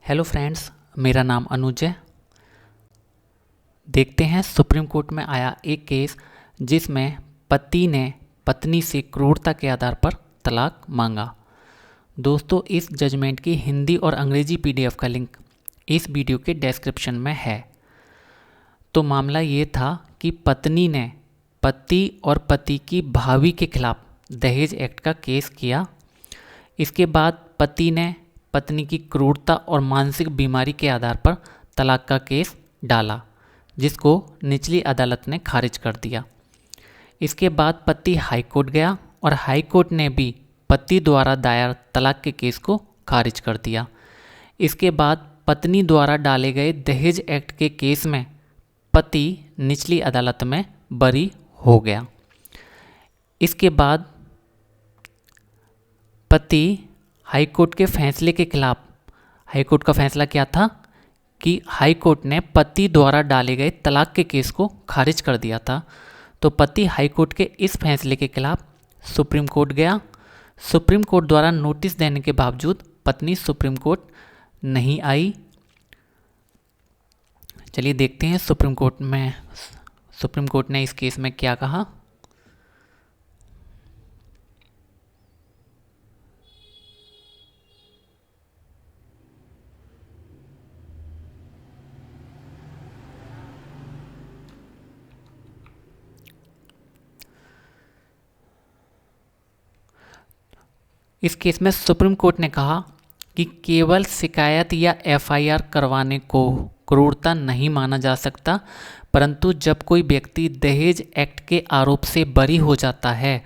Hello friends, मेरा नाम अनुज है। देखते हैं सुप्रीम कोर्ट में आया एक केस जिसमें पति ने पत्नी से क्रूरता के आधार पर तलाक मांगा। दोस्तों, इस जजमेंट की हिंदी और अंग्रेजी पीडीएफ का लिंक इस वीडियो के डिस्क्रिप्शन में है। तो मामला ये था कि पत्नी ने पति और पति की भाभी के खिलाफ दहेज एक्ट का केस किया। इसके बाद पति ने पत्नी की क्रूरता और मानसिक बीमारी के आधार पर तलाक का केस डाला, जिसको निचली अदालत ने खारिज कर दिया। इसके बाद पति हाई कोर्ट गया और हाई कोर्ट ने भी पति द्वारा दायर तलाक के केस को खारिज कर दिया। इसके बाद पत्नी द्वारा डाले गए दहेज एक्ट के केस में पति निचली अदालत में बरी हो गया। इसके बाद पति हाई कोर्ट के फैसले के खिलाफ, हाई कोर्ट का फैसला क्या था कि हाई कोर्ट ने पति द्वारा डाले गए तलाक के केस को खारिज कर दिया था। तो पति हाई कोर्ट के इस फैसले के खिलाफ सुप्रीम कोर्ट गया। सुप्रीम कोर्ट द्वारा नोटिस देने के बावजूद पत्नी सुप्रीम कोर्ट नहीं आई। चलिए देखते हैं सुप्रीम कोर्ट ने इस केस में क्या कहा। इस केस में सुप्रीम कोर्ट ने कहा कि केवल शिकायत या एफआईआर करवाने को क्रूरता नहीं माना जा सकता, परंतु जब कोई व्यक्ति दहेज एक्ट के आरोप से बरी हो जाता है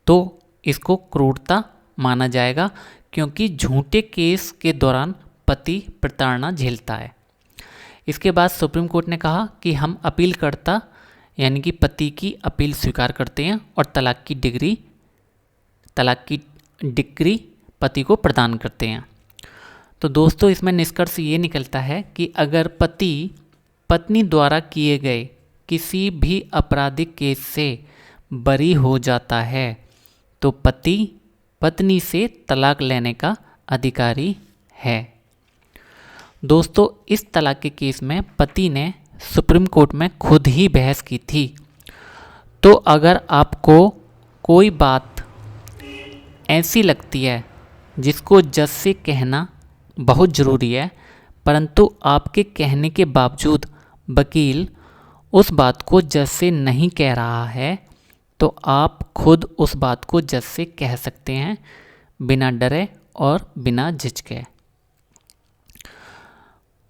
तो इसको क्रूरता माना जाएगा, क्योंकि झूठे केस के दौरान पति प्रताड़ना झेलता है। इसके बाद सुप्रीम कोर्ट ने कहा कि हम अपीलकर्ता यानी कि पति की अपील स्वीकार करते हैं और तलाक की डिक्री पति को प्रदान करते हैं। तो दोस्तों, इसमें निष्कर्ष ये निकलता है कि अगर पति पत्नी द्वारा किए गए किसी भी आपराधिक केस से बरी हो जाता है तो पति पत्नी से तलाक लेने का अधिकारी है। दोस्तों, इस तलाक के केस में पति ने सुप्रीम कोर्ट में खुद ही बहस की थी। तो अगर आपको कोई बात ऐसी लगती है जिसको जज से कहना बहुत ज़रूरी है, परंतु आपके कहने के बावजूद वकील उस बात को जज से नहीं कह रहा है, तो आप खुद उस बात को जज से कह सकते हैं, बिना डरे और बिना झिझके।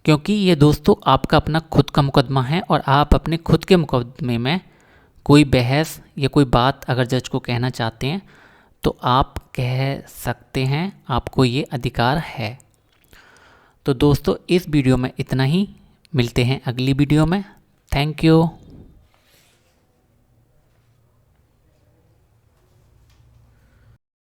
क्योंकि ये दोस्तों आपका अपना खुद का मुकदमा है और आप अपने खुद के मुकदमे में कोई बहस या कोई बात अगर जज को कहना चाहते हैं तो आप कह सकते हैं, आपको ये अधिकार है। तो दोस्तों, इस वीडियो में इतना ही। मिलते हैं अगली वीडियो में। Thank you.